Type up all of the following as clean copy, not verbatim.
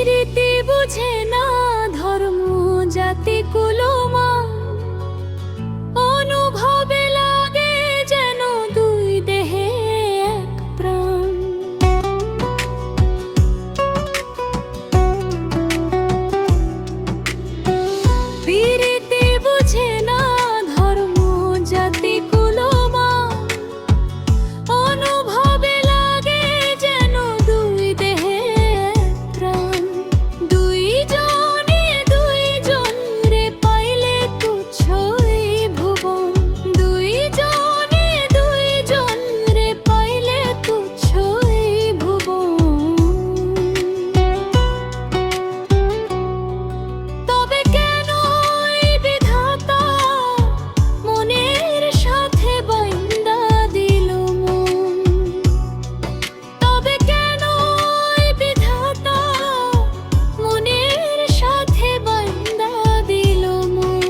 প্রীতি বুঝে না ধর্ম জাতি কুলমান, অনুভবে লাগে যেন দুই দেহে এক প্রাণ। প্রীতি বুঝে না ধর্ম জাতি কুলমান, অনুভবে লাগে যেন দুই দেহে এক প্রাণ। দুইজনে দুইজন রে পাইলে তুচ্ছ এই ভুবন, দুইজনে দুইজন রে পাইলে তুচ্ছ এই ভুবন। তবে কেন এই বিধাতা মনের সাথে বাইন্দা দিল মন? তবে কেন এই বিধাতা মনের সাথে বাইন্দা দিল মন?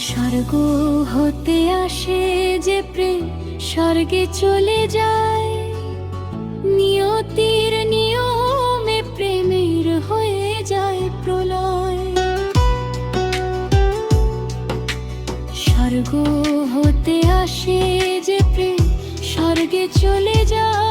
স্বর্গ হতে আসে যে প্রেম স্বর্গে চলে যায়, নিয়তির নিয়মে প্রেমের হয়ে যায় প্রলয়। স্বর্গ হতে আসে যে প্রেম স্বর্গে চলে যায়।